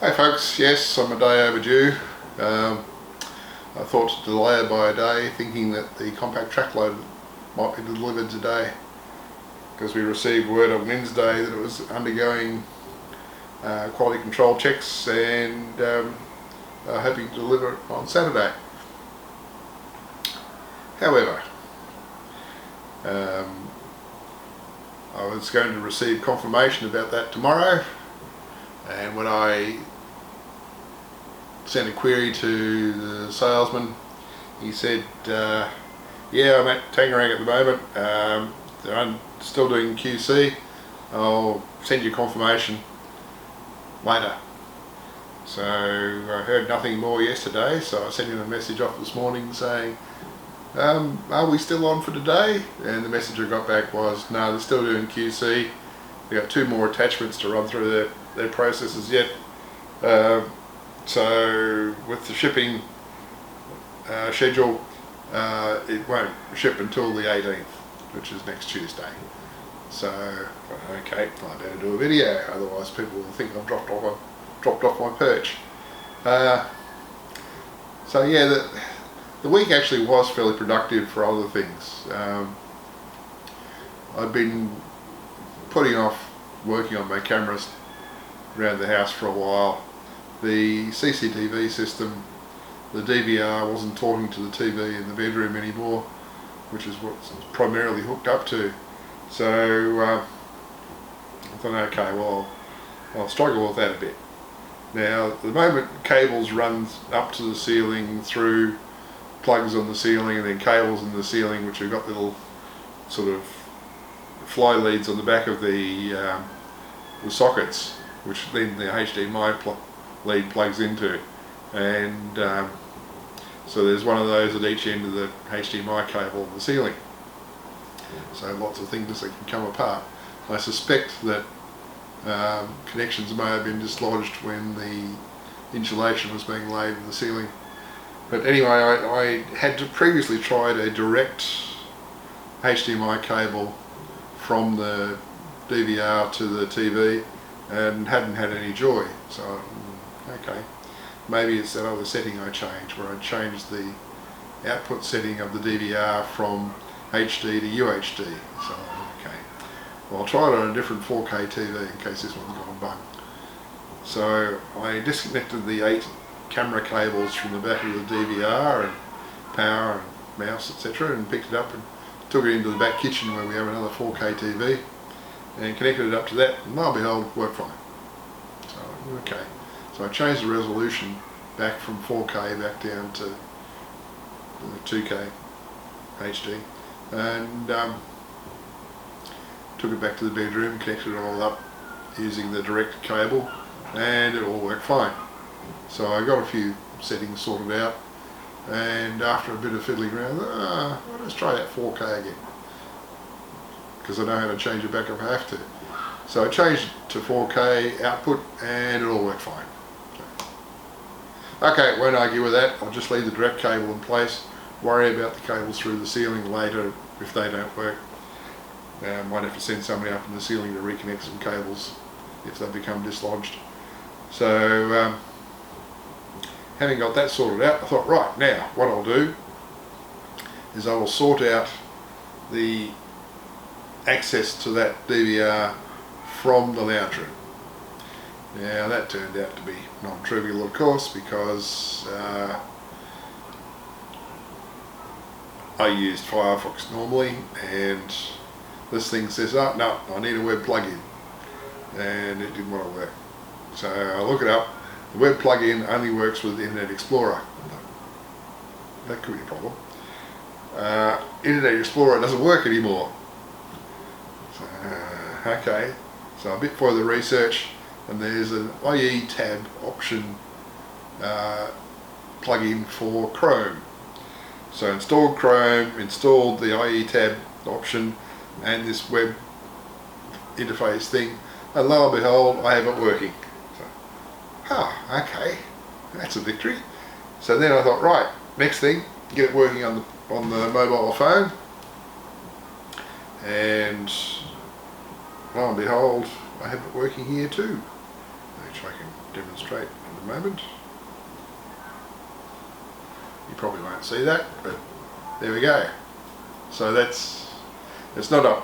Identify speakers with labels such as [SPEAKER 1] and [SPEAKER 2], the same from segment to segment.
[SPEAKER 1] Hey folks, yes, I'm a day overdue. I thought to delay it by a day, thinking that the compact track load might be delivered today, because we received word on Wednesday that it was undergoing quality control checks and hoping to deliver it on Saturday. However, I was going to receive confirmation about that tomorrow, and when I sent a query to the salesman, he said, yeah, I'm at Tangerang at the moment, they're still doing QC, I'll send you confirmation later. So I heard nothing more yesterday, so I sent him a message off this morning saying, are we still on for today? And the message I got back was, no, they're still doing QC. They've got 2 more attachments to run through their processes yet. So with the shipping schedule, it won't ship until the 18th, which is next Tuesday. So, okay, I better do a video, otherwise people will think I've dropped off my perch. So yeah, the week actually was fairly productive for other things. I've been putting off working on my cameras around the house for a while. The CCTV system, the DVR, wasn't talking to the TV in the bedroom anymore, which is what it's primarily hooked up to. So I thought, okay, well, I'll struggle with that a bit. Now, at the moment, cables run up to the ceiling through plugs on the ceiling, and then cables in the ceiling which have got little sort of fly leads on the back of the sockets, which then the HDMI lead plugs into, and so there's one of those at each end of the HDMI cable on the ceiling. So lots of things that can come apart. I suspect that connections may have been dislodged when the insulation was being laid in the ceiling. But anyway, I had previously tried a direct HDMI cable from the DVR to the TV and hadn't had any joy. So, okay, maybe it's that other setting I changed, where I changed the output setting of the DVR from HD to UHD. So, okay, well, I'll try it on a different 4K TV in case this one's gone bung. So I disconnected the 8 camera cables from the back of the DVR and power and mouse, etc., and picked it up and took it into the back kitchen where we have another 4K TV and connected it up to that, and lo and behold, worked fine. So, okay, so I changed the resolution back from 4K back down to 2K HD, and took it back to the bedroom, connected it all up using the direct cable, and it all worked fine. So I got a few settings sorted out, and after a bit of fiddling around, let's try that 4K again, because I know how to change it back if I have to. So I changed it to 4K output, and it all worked fine. Okay, won't argue with that. I'll just leave the direct cable in place, worry about the cables through the ceiling later if they don't work. Might have to send somebody up in the ceiling to reconnect some cables if they become dislodged. So having got that sorted out, I thought, right, now what I'll do is I will sort out the access to that DVR from the lounge room. Now that turned out to be non-trivial, of course, because I used Firefox normally, and this thing says, oh no, I need a web plugin, and it didn't want to work. So I look it up. The web plugin only works with Internet Explorer. That could be a problem. Internet Explorer doesn't work anymore. So, okay, so a bit further research, and there's an IE tab option plugin for Chrome. So installed Chrome, installed the IE tab option and this web interface thing, and lo and behold, I have it working. Oh, okay, that's a victory. So then I thought, right, next thing, get it working on the mobile phone, and lo and behold, I have it working here too. which I can demonstrate in a moment. You probably won't see that, but there we go. So it's not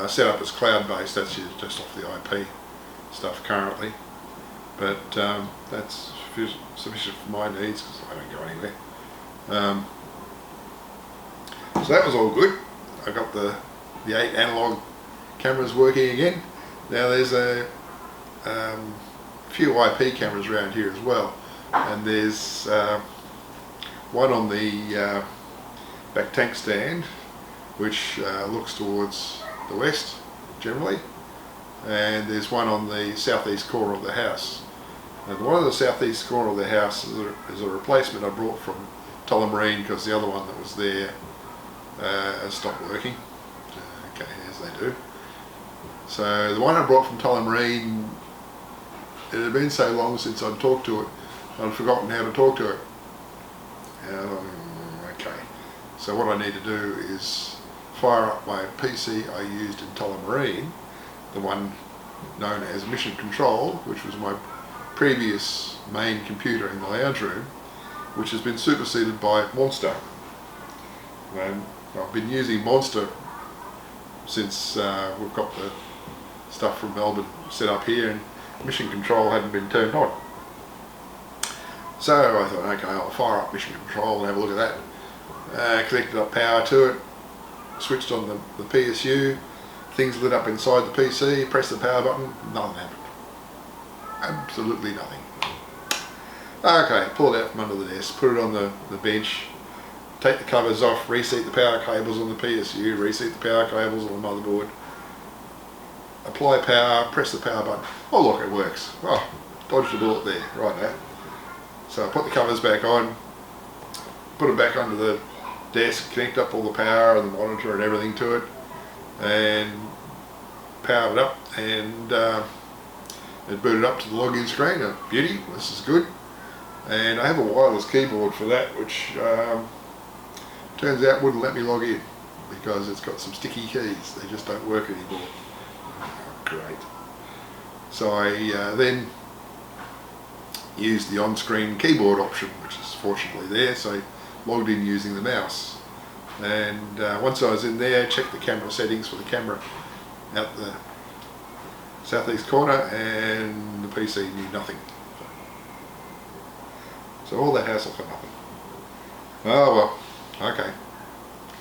[SPEAKER 1] set up as cloud-based, that's just off the IP stuff currently, but that's sufficient for my needs because I don't go anywhere. So that was all good. I got the 8 analog cameras working again. Now there's a few IP cameras around here as well, and there's one on the back tank stand which looks towards the west generally, and there's one on the southeast corner of the house. And one of the southeast corner of the house is a replacement I brought from Tullamarine because the other one that was there has stopped working. Okay, as they do. So the one I brought from Tullamarine, it had been so long since I'd talked to it, I'd forgotten how to talk to it. Okay, so what I need to do is fire up my PC I used in Tullamarine, the one known as Mission Control, which was my previous main computer in the lounge room, which has been superseded by Monster. And I've been using Monster since we've got the stuff from Melbourne set up here, and Mission Control hadn't been turned on. So I thought, okay, I'll fire up Mission Control and have a look at that. Connected up power to it, switched on the PSU, things lit up inside the PC, pressed the power button, nothing happened. Absolutely nothing. Okay, pull it out from under the desk, put it on the bench, take the covers off, reseat the power cables on the PSU, reseat the power cables on the motherboard, apply power, press the power button. Oh look, it works. Oh, dodged a bullet there, right now. So I put the covers back on, put it back onto the desk, connect up all the power and the monitor and everything to it, and powered it up, and it booted up to the login screen. Beauty, this is good. And I have a wireless keyboard for that, which turns out wouldn't let me log in because it's got some sticky keys. They just don't work anymore. Great. So I then used the on-screen keyboard option, which is fortunately there, so I logged in using the mouse. And once I was in there, checked the camera settings for the camera out the southeast corner, and the PC knew nothing. So all that hassle for nothing. Oh well, okay.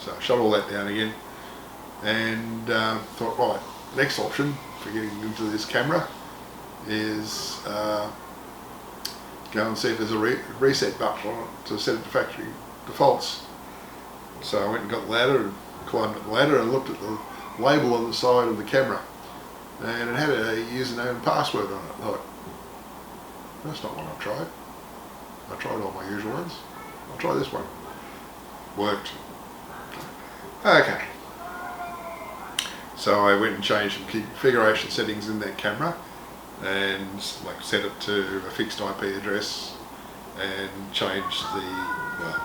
[SPEAKER 1] So I shut all that down again, and thought, right, next option for getting into this camera is go and see if there's a reset button on it to set it to factory defaults. So I went and got the ladder and climbed up the ladder and looked at the label on the side of the camera, and it had a username and password on it. I thought, that's not one I've tried. I tried all my usual ones. I'll try this one. Worked. Okay. So I went and changed some configuration settings in that camera, and like set it to a fixed IP address, and changed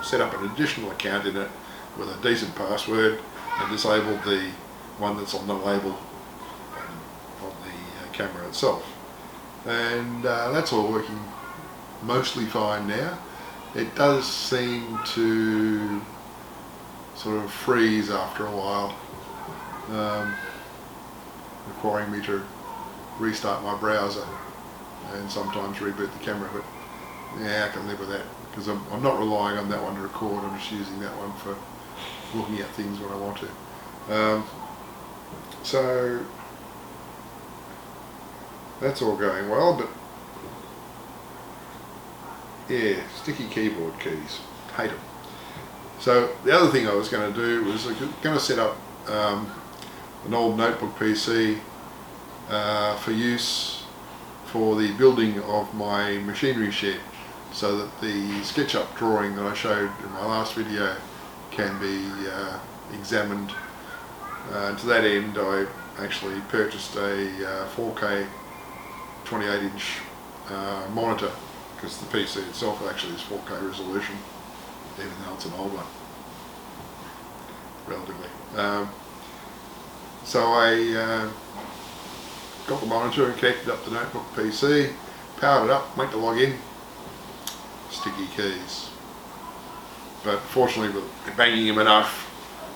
[SPEAKER 1] set up an additional account in it with a decent password, and disabled the one that's on the label on the camera itself. And that's all working mostly fine now. It does seem to sort of freeze after a while, requiring me to restart my browser and sometimes reboot the camera, but yeah, I can live with that because I'm not relying on that one to record. I'm just using that one for looking at things when I want to. So that's all going well, but yeah, sticky keyboard keys, hate them. So the other thing I was going to do was going to set up an old notebook PC for use for the building of my machinery shed, so that the SketchUp drawing that I showed in my last video can be examined. To that end, I actually purchased a 4K 28-inch monitor, because the PC itself actually is 4K resolution, even though it's an old one, relatively. So I got the monitor and connected up to notebook PC, powered it up, went to log in, sticky keys. But fortunately, with banging them enough,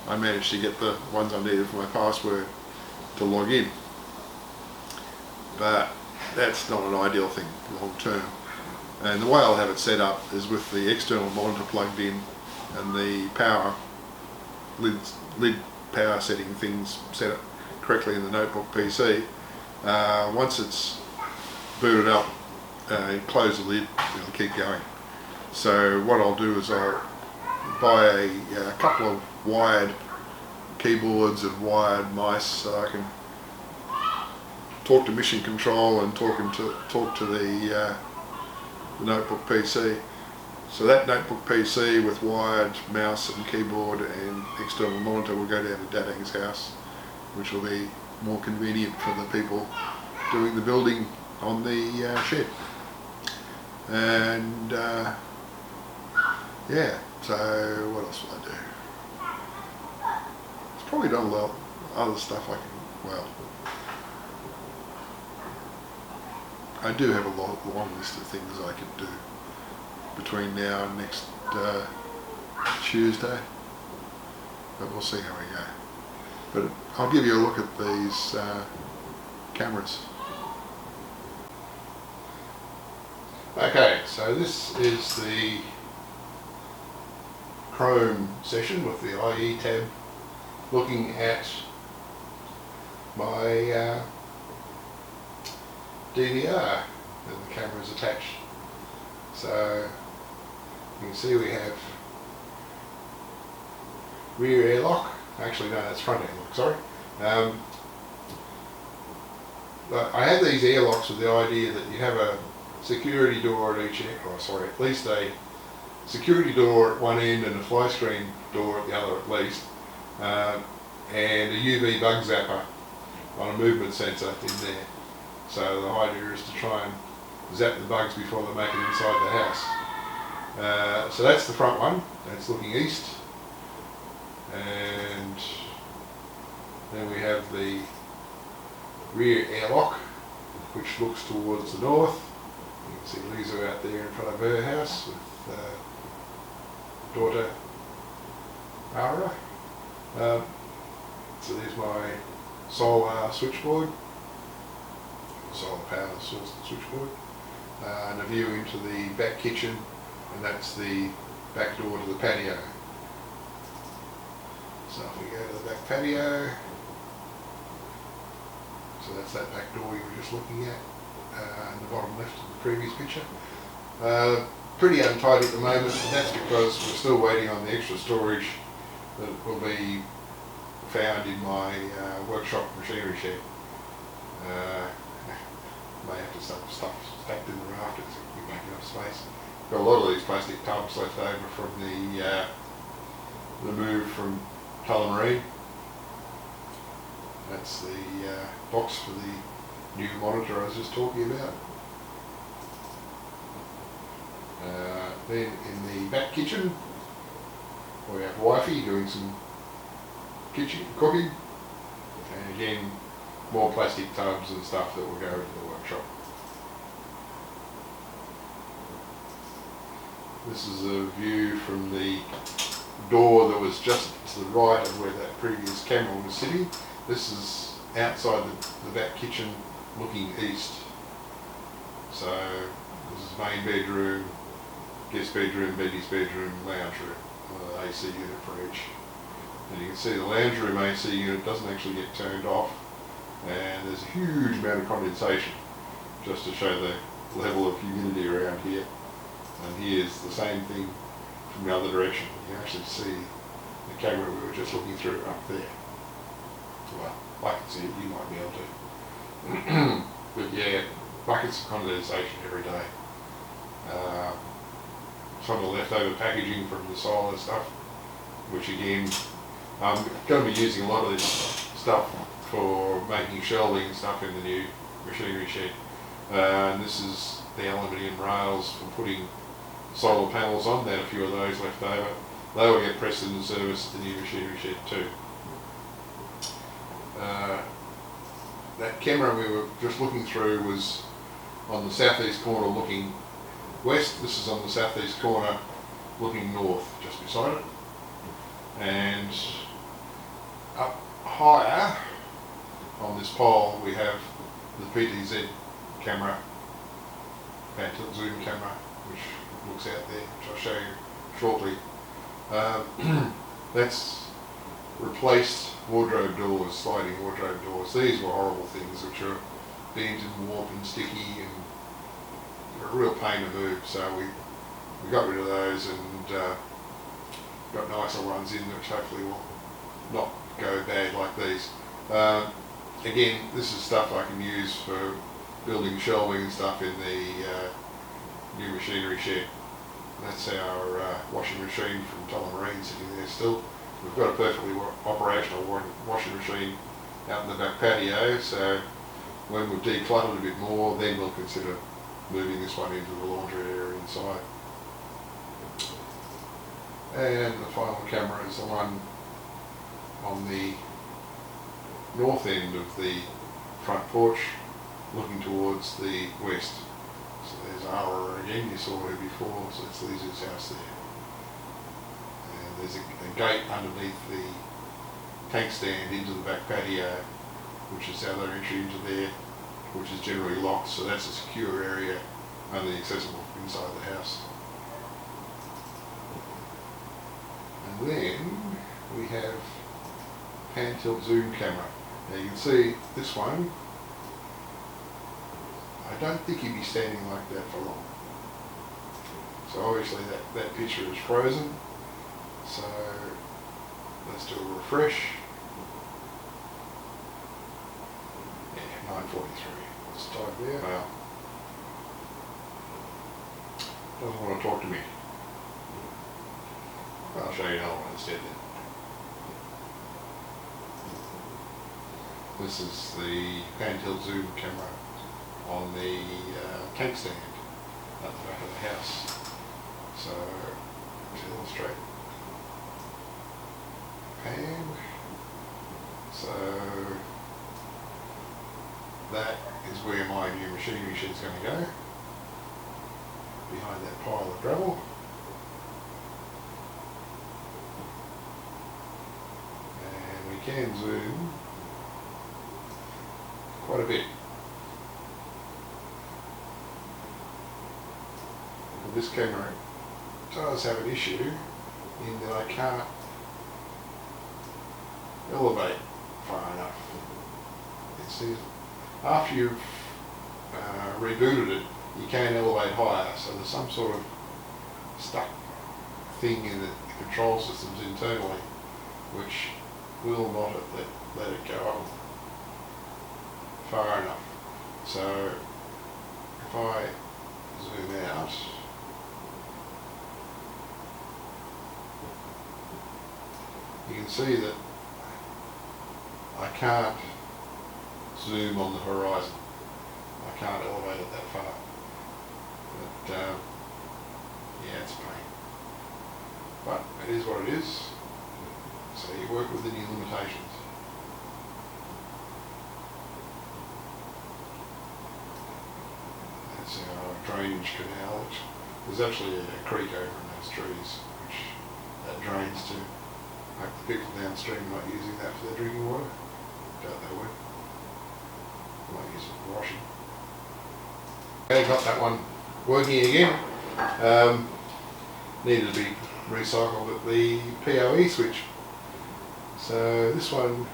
[SPEAKER 1] I managed to get the ones I needed for my password to log in. But that's not an ideal thing long term. And the way I'll have it set up is with the external monitor plugged in and the power lid power setting things set up correctly in the notebook PC. Once it's booted up, close the lid, it'll keep going. So what I'll do is I'll buy a couple of wired keyboards and wired mice so I can talk to mission control and talk to the notebook PC. So that notebook PC with wired mouse and keyboard and external monitor will go down to Dadang's house, which will be more convenient for the people doing the building on the shed. And yeah, so what else will I do? It's probably done a lot other stuff I can, well, I do have a long list of things I could do between now and next Tuesday, but we'll see how we go. But I'll give you a look at these cameras. Okay, so this is the Chrome session with the IE tab, looking at my DVR and the camera is attached. So you can see we have rear airlock. Actually no, that's front airlock, sorry. But I had these airlocks with the idea that you have a security door at each end, or sorry, at least a security door at one end and a fly screen door at the other at least, and a UV bug zapper on a movement sensor in there. So the idea is to try and zap the bugs before they make it inside the house. So that's the front one, that's looking east. And then we have the rear airlock, which looks towards the north. You can see Lisa out there in front of her house with daughter Ara. So there's my solar switchboard, solar power source switchboard, and a view into the back kitchen, and that's the back door to the patio. So if we go to the back patio, so that's that back door you were just looking at in the bottom left of the previous picture. Pretty untidy at the moment, and that's because we're still waiting on the extra storage that will be found in my workshop machinery shed. May have to stuff stacked in the rafters to keep making enough space. Got a lot of these plastic tubs left over from the move from Tullamarine. That's the box for the new monitor I was just talking about. Then in the back kitchen we have wifey doing some kitchen cooking, and again more plastic tubs and stuff that will go into the workshop. This is a view from the door that was just to the right of where that previous camera was sitting. This is outside the back kitchen looking east. So this is main bedroom, guest bedroom, Betty's bedroom, lounge room, AC unit for each. And you can see the lounge room AC unit doesn't actually get turned off, and there's a huge amount of condensation, just to show the level of humidity around here. And here's the same thing from the other direction. You can actually see the camera we were just looking through up there. Well, I can see it, you might be able to. But yeah, buckets of condensation every day. Some of the leftover packaging from the solar stuff, which again, I'm going to be using a lot of this stuff for making shelving and stuff in the new machinery shed. And this is the aluminium rails for putting solar panels on. There are a few of those left over. They will get pressed into service at the new machinery shed too. that camera we were just looking through was on the southeast corner looking west. This is on the southeast corner looking north, just beside it. And up higher on this pole we have the PTZ camera, pan tilt zoom camera, which looks out there, which I'll show you shortly. That's replaced wardrobe doors, sliding wardrobe doors. These were horrible things which are bent and warped and sticky and they're a real pain to move, so we got rid of those and got nicer ones in which hopefully will not go bad like these. Again, this is stuff I can use for building shelving and stuff in the new machinery shed. That's our washing machine from Tullamarine sitting there still. We've got a perfectly operational washing machine out in the back patio, so when we've decluttered a bit more, then we'll consider moving this one into the laundry area inside. And the final camera is the one on the north end of the front porch, looking towards the west. So there's Ara again, you saw her before, so it's Lisa's house there. And there's a gate underneath the tank stand into the back patio, which is the other entry into there, which is generally locked, so that's a secure area, only accessible from inside the house. And then we have pan tilt zoom camera. Now you can see this one, I don't think he'd be standing like that for long. So obviously that picture is frozen. So let's do a refresh. Yeah, 9:43. Let's type there. Well, doesn't want to talk to me. I'll show you another one instead then. This is the pan tilt zoom camera on the tank stand at the back of the house. So to illustrate, pan. So that is where my new machinery shed is going to go, behind that pile of gravel. And we can zoom quite a bit. But this camera does have an issue in that I can't elevate far enough. It says after you've rebooted it, you can elevate higher, so there's some sort of stuck thing in the control systems internally which will not let it go up far enough. So if I zoom out, you can see that I can't zoom on the horizon. I can't elevate it that far. But yeah, it's a pain. But it is what it is. So you work within your limitations. That's our drainage canal. There's actually a creek over in those trees, which that drains to. I hope the people downstream are not using that for their drinking water. Doubt they would. Might use it for washing. Okay, got that one working again. Needed to be recycled at the PoE switch. So this one,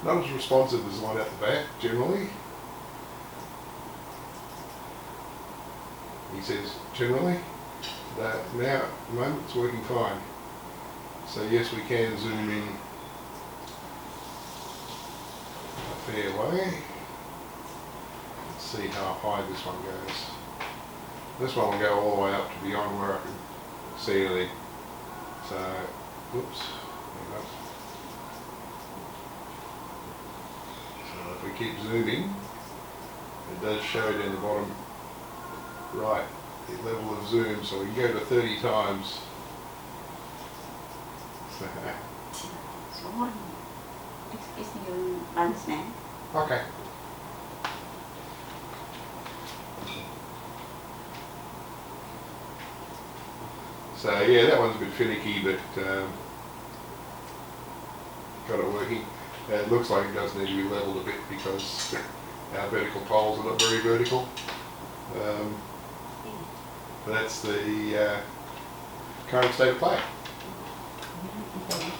[SPEAKER 1] not as responsive as the one out the back generally. He says generally, but now at the moment it's working fine. So yes, we can zoom in a fair way. Let's see how high this one goes. This one will go all the way up to beyond where I can see anything. So, whoops, there we go. So if we keep zooming, it does show down the bottom right the level of zoom, so we can go to 30 times. So,
[SPEAKER 2] It's new runs now.
[SPEAKER 1] Okay. So yeah, that one's a bit finicky, but got it working. It looks like it does need to be levelled a bit because our vertical poles are not very vertical. But that's the current state of play.
[SPEAKER 2] Okay.